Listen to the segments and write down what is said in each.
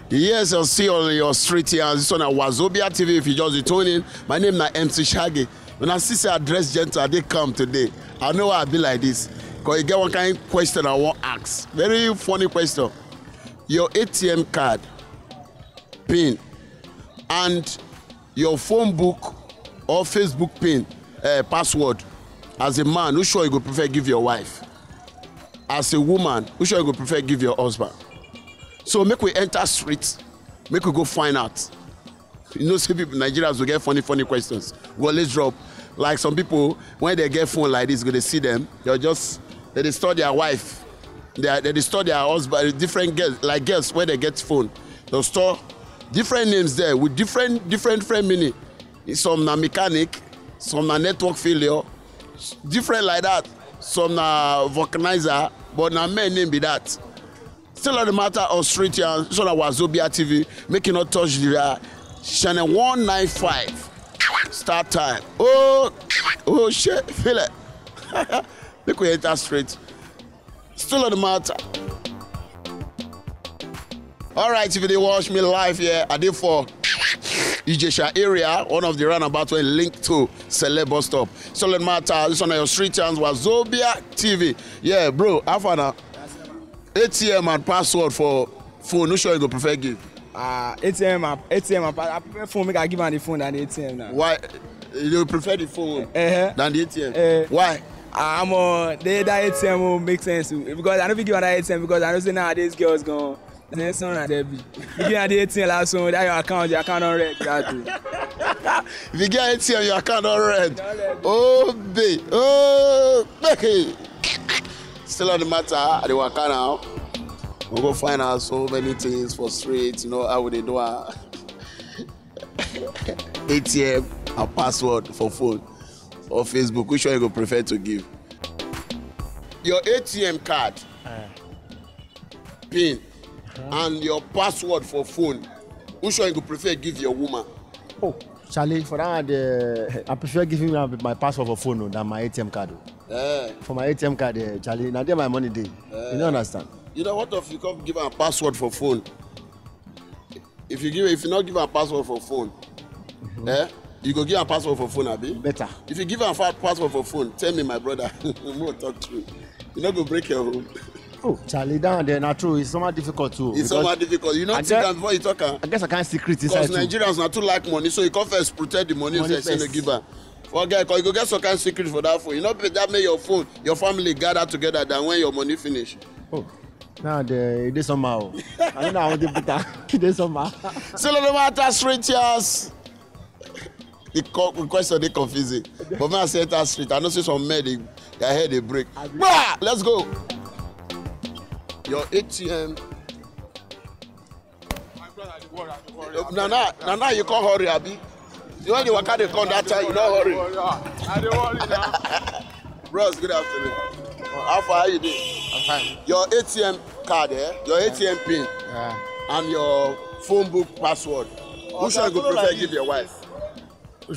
Yes, I'll see on your street here. This one at Wazobia TV. If you just tune in, my name is MC Shaggi. When I see say address gentle, they come today. I know I'll be like this. Because you get one kind of question I want to ask. Very funny question. Your ATM card, PIN, and your phone book or Facebook PIN, password. As a man, who sure you go prefer give your wife? As a woman, who sure you go prefer give your husband? So make we enter streets, make we go find out. You know, some people, Nigerians will get funny questions. We always drop. Like some people, when they get phone like this, they see them, they store their wife. They store their husband, different girls, like girls, where they get phone. They'll store different names there with different meaning. Some na mechanic, some na network failure, different like that. Some na vulcanizer, but na men name be that. Still on the matter of street here, so that Wazobia TV, making not touch the channel 195. Start time. Oh shit, feel it. Look, we enter straight. Still on the matter. All right, if you watch me live here, I did for Ijesha area, one of the roundabouts where linked to Celeb bus stop. So let matter. This one on your street channel Wazobia TV. Yeah, bro. After ATM and password for phone. No sure you go prefer give. ATM. I prefer phone. Make I give on the phone than the ATM now. Why? You prefer the phone than the ATM? Why? That ATM will make sense because I don't think you want that ATM because I know say nowadays girls gone. Then son and Debbie. You get the ATM last one, that your account on red. If you get ATM, your account on red. Oh, babe. Oh, baby. Still on the matter, I dey work now. We go find out so many things for street. You know how would they do ATM and password for phone or Facebook. Which one you go prefer to give? Your ATM card, PIN, and your password for phone. Which one you go prefer give your woman? Oh, Charlie, for that I prefer giving my password for phone than my ATM card. For my ATM card, Charlie, now there my money day. You don't understand? You know what if you come give a password for phone? If you not give a password for phone, you go give a password for phone, Abi? Better. If you give a password for phone, tell me, my brother, we'll talk through. You're not gonna break your home. Oh, Charlie, down there, not true. It's somewhat difficult too. It's somewhat difficult. You know, before you talk. I guess I can't secret inside. Because Nigerians not too like money, so you can't first protect the money you say give her. Okay, because you go get some kind of secret for that phone. You know, that make your phone, your family gather together than when your money finish. Oh, now it is somehow. I don't know how they put that. It is somehow. So no matter straight years. The question they confusing. But when I say that street, I know see some men their head they break. Let's go. Your ATM. Now you can't hurry, Abi. You want the worker they come that time, you don't hurry. I don't worry now. Bros, good afternoon. How far are you doing? I'm fine. Your ATM card, your ATM PIN, and your phone book password. Who should you prefer give your wife? I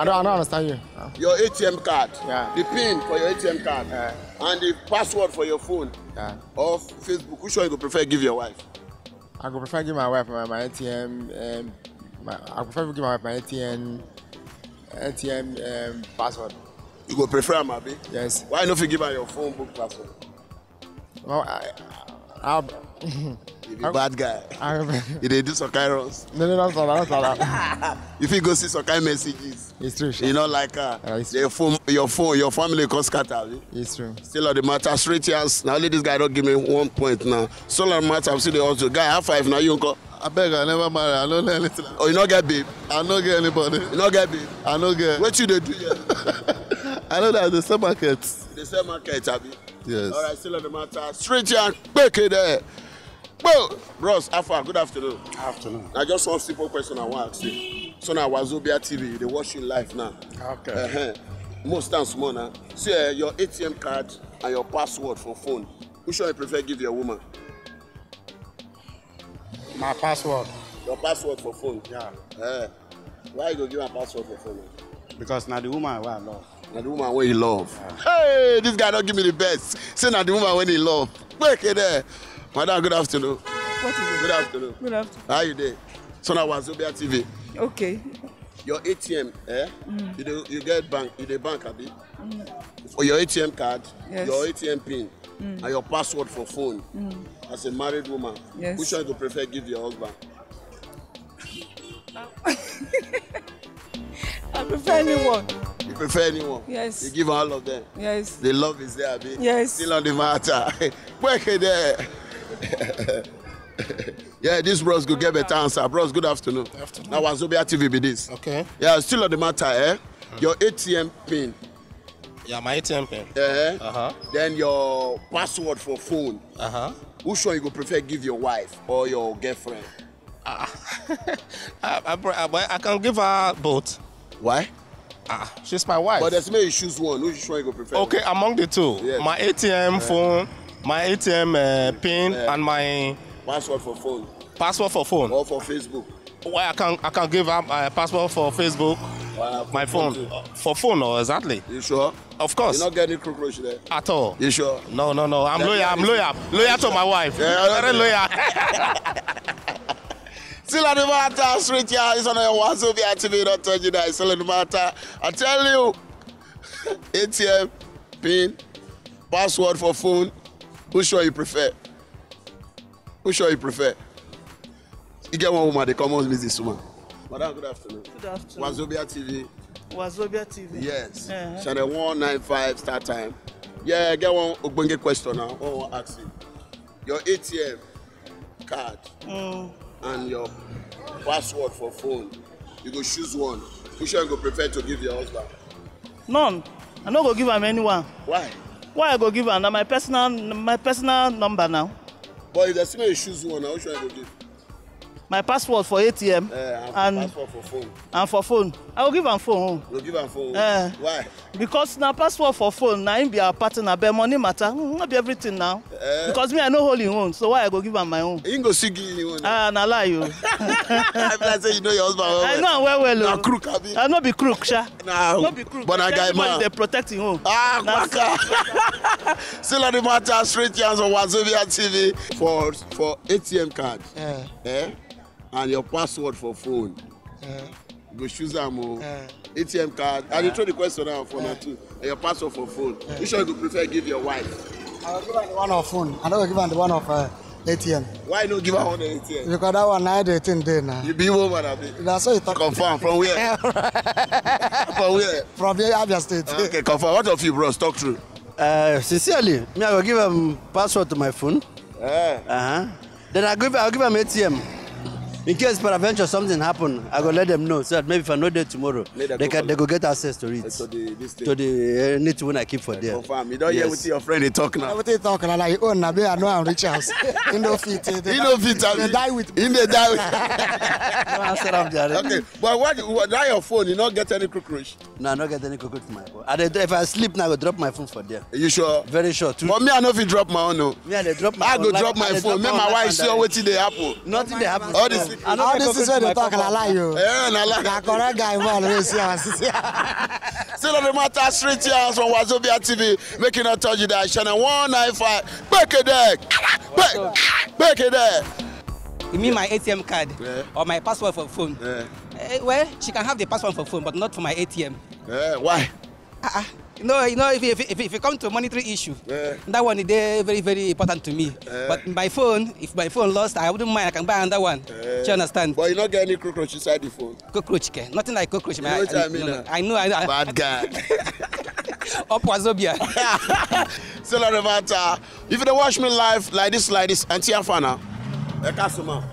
don't understand you. Your ATM card, the PIN for your ATM card, and the password for your phone of Facebook. Who should you prefer give your wife? I could prefer give my wife my ATM. I prefer give my wife my ATM password. You go prefer Abi? Yes. Why not give her your phone book password? Well, You're a bad guy. You did do some kind of runs. No, that's all that. If you go see some kind of messages, it's true. Sure. You know, like your family can scatter. It's true. Still on the matter, straight years. Now, only this guy don't give me 1 point now. Still on the matter, I'm still the also guy. Have 5 now, you go. I beg, I never marry. I don't know anything. Oh, you not get babe? I don't get anybody. You not get babe? I don't get. What you they do here? I know that the same market. The same market, Abi? Yes. All right, still on the matter. Straight here, quick there. Whoa! Bros, Alpha, good afternoon. Afternoon. I just one simple question I want to ask you. So now, Wazobia TV, they watch you live now. Okay. Most times more now. See your ATM card and your password for phone. Who should you prefer give your woman? My password. Your password for phone? Yeah. Why you go give her password for phone? Because now the woman I love. Now the woman when he love. Yeah. Hey, this guy don't give me the best. Say now the woman when he love. Break it there. Madam, good afternoon. What is it? Good afternoon. Good afternoon. How you doing? So now Wazobia TV. Okay. Your ATM, you get bank, you the bank, abi? For your ATM card, Yes. your ATM pin, and your password for phone. As a married woman, Yes. which one do you prefer give your husband? I prefer anyone. You prefer anyone? Yes. You give all of them. Yes. The love is there, abi? Yes. Still on the matter. Work it there. Yeah, this bros go get better answer. Bros, good afternoon. Afternoon. Now Wazobia TV be this. Okay. Yeah, still on the matter, Your ATM pin. Yeah, my ATM pin. Then your password for phone. Which one you go prefer give your wife or your girlfriend? I can give her both. Why? She's my wife. But there's you choose one. Which one you go prefer? Okay, among the two, Yes. my ATM phone, my ATM pin, and my Password for phone password for phone. or for Facebook. Why I can give her my password for Facebook, my phone too. for phone. Or exactly. You sure? Of course. You not get any cockroach there? At all. You sure? No. I'm loyal to my wife. Yeah, Very loyal. Still on the matter, straight here. It's on your Wazobia TV. Don't tell you that. It's still on the matter. I tell you, ATM pin, password for phone. Which one you prefer? Which one you prefer? You get one woman, they come on with this woman. Madam, good afternoon. Good afternoon. Wazobia TV. Wazobia TV. Yes. Uh-huh. Channel 195 start time. Yeah, get one ogbonge question now. I want to ask you. Your ATM card and your password for phone. You go choose one. Which one you go prefer to give your husband? None. I no go give am anyone. Why? Why I go give am? Na my personal number now. But if there's somebody you choose one, now which one you go give? My password for ATM And password for phone. and for phone. I will give am phone. You give am phone. Why? Because na password for phone, na him be our partner, but money matter. Not be everything now. Because me I no hold him own, so why I go give am my own? You go see give you one. Na lie you. I like say you know your husband well. I know am well. Na crook abi? I no be crook, sha. No be crook. But na guy man. They protect him own. Waka. Still on the matter, straight here on Wazobia TV for ATM card. And your password for phone. Go choose them. ATM card. And you throw the question now for now too. And your password for phone. Which one you prefer give your wife? I will give her the one of phone. I don't give her the one of ATM. Why not give her one ATM? Because that one I did in there now. You be woman, abi? That's what you talk. Confirm. From where? From where? From the Abia State. Okay, confirm. What of you, bros? Talk through. Sincerely, me I will give him password to my phone. Then I'll give him ATM. In case peradventure something happen, I go let them know so that maybe if I'm not there tomorrow, they go get access to it. To the anything when I keep for them. Confirm. You don't hear what your friend they talk now. What they talking like? Oh, Nabe, I know I'm rich house. In the feet. They die with me. They die with Okay, but what that your phone? You not get any cockroach? No, I don't get any cockroach to my phone. If I sleep now, I go drop my phone for there. Are you sure? Very sure. But me, I know if you drop my own. No. Me, I drop my I phone. go drop my phone. Me, my wife see what they happen. Nothing they happen. All this. All this is where they talk like you. Yeah, I like that correct guy involved. Still on the matter, straight here from Wazobia TV, making a touch you that channel 195. Back it there. Back it there. You mean my ATM card or my password for phone? Well, she can have the password for phone, but not for my ATM. Why? If you come to a monetary issue, that one is very, very important to me. But my phone, if my phone lost, I wouldn't mind. I can buy another one. Do you understand? But you not get any cockroach inside the phone. Cockroach, nothing like cockroach. You know what I mean? I know. Bad guy. Up Wazobia. Still on the matter. If you don't watch me live like this, Auntie Afana, a customer,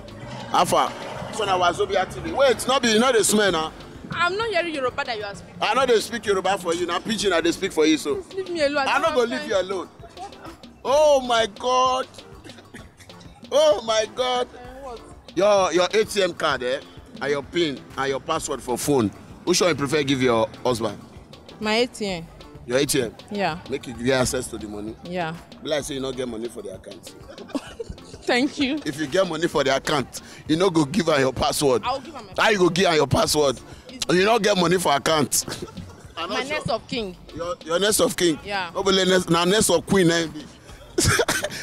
Afa, so now Wazobia TV. Wait, not be, you know the smell now. I'm not hearing Yoruba that you are speaking. I know they speak Yoruba for you. Now Pidgin, I they speak for you. So leave me alone. I'm not gonna leave you alone. Oh my God. Oh my God. What? Your ATM card, and your PIN and your password for phone. Which one you prefer give your husband? My ATM. Your ATM? Yeah. Make you get access to the money. Yeah. Be like say you not get money for the account. Thank you. If you get money for the account, you not go give her your password. I'll give her my How you go give her your password? You not get money for account. My nest of king. Your nest of king? Yeah. Now nest of queen.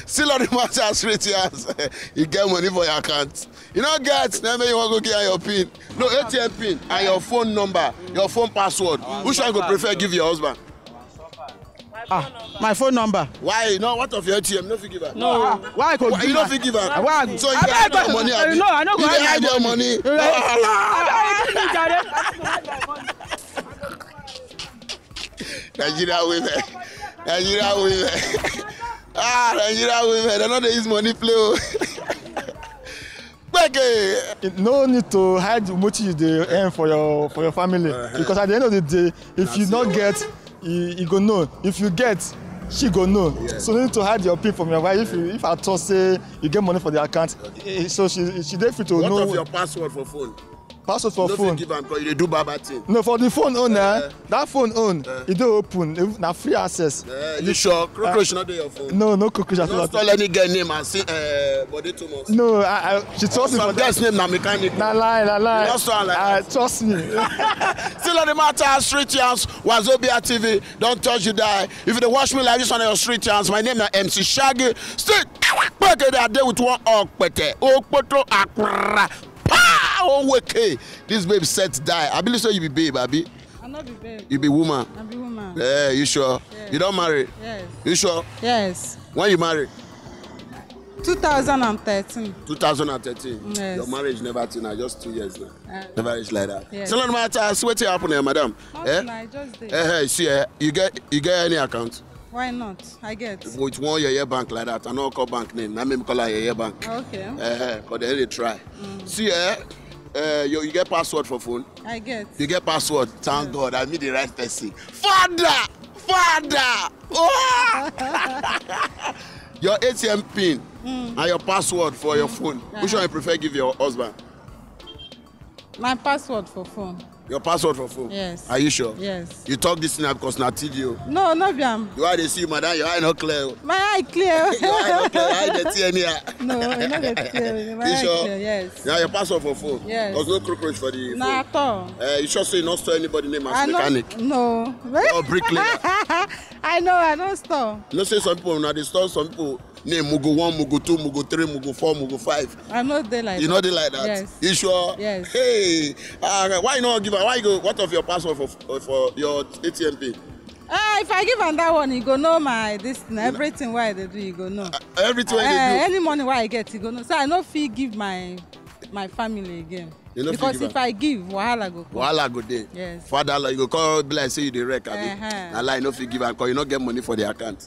Still on the matter, street yards. You get money for your account. You don't get, then you want to go get your PIN. No, ATM PIN and your phone number, your phone password. Which one you prefer give your husband? My phone number. Why? No, what of your ATM? No, give her. No. Why? You don't give her. Why? So you get no money. No, I don't go hide your money. Nigeria women. Nigeria women. Nigeria women. They know they use money play. No need to hide much you dey earn for your family because at the end of the day, if you not get, you go know. If you get, she go know. Yeah. So you need to hide your PIN from your wife. If at all say you get money for the account, so she dey free to know. What of your password for phone? Password for phone. Give am because you do baba thing. No, for the phone owner, that phone it don't open. Na free access. You sure? Cockroach not dey your phone? No cockroach at all. Don't stall any girl name and say body too much. No, she trust me for that. Some girl's name na mechanic. Na lie. Don't stall like that. Trust me. Still on the matter, street yarns, Wazobia TV. Don't touch you die. If you dey watch me like this on your street yarns, my name na MC Shaggi. Still, back there with one okpete. Okpoto akra. Oh, okay. This babe set die. I believe so you be babe, Abi. I'm not be babe. You be woman. I be woman. Yeah, you sure? Yes. You don't marry? Yes. You sure? Yes. When you marry? 2013. 2013. Yes. Your marriage never till now, just 2 years now. Never reached like that. Yes. So no matter, see what happen here, madam. Nothing, I just did. See, you get any account? Why not? I get. With one year bank like that, I know call bank name. I mean call her year bank. Okay. Because they try. See, you get password for phone. I get. You get password. Thank God, I meet the right person. Father. Oh! Your ATM PIN and your password for your phone. Which one you prefer give your husband? My password for phone. Your password for phone? Yes. Are you sure? Yes. You talk this now because na TDO. No, Biam. You are the see, madam. Your eye not clear. My eye clear. Your eye not clear. Your eye dirty anyhow. No, not clear. My eye sure? clear. Yes. Now your password for phone. Yes. There's no cockroach for the phone. Nah, at all. You sure say you not store anybody name as mechanic? No. Or bricklayer? I know. I don't store. You know say some people now they store some people name Mugu 1, Mugu 2, Mugu 3, Mugu 4, Mugu 5. I'm not there like that. You know they like that? Yes. You sure? Yes. Hey, why you not give her? Why you go? What of your password for your ATM PIN? If I give am that one, you go know my everything why they do, you go know. Everything they do. Any money why I get, you go know. So I no fit give my family again. Because if I give, wahala go come. Wahala go dey. Yes. Father, you go call be like say you dey wreck, abi. Na lie, no fit give am because you no get money for the account.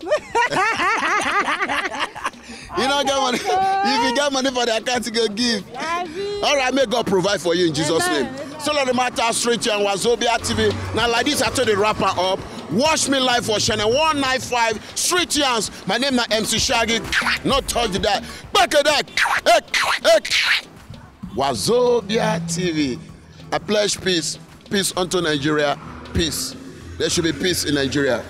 You don't get money. If you get money for the account, you go give. All right, may God provide for you in Jesus' name. So let the matter straight here on Wazobia TV. Now like this, I told the rapper up. Watch me live for channel 195 Street Yarns. My name is MC Shaggi. Not touch that. Back at that. Wazobia TV. I pledge peace. Peace unto Nigeria. Peace. There should be peace in Nigeria.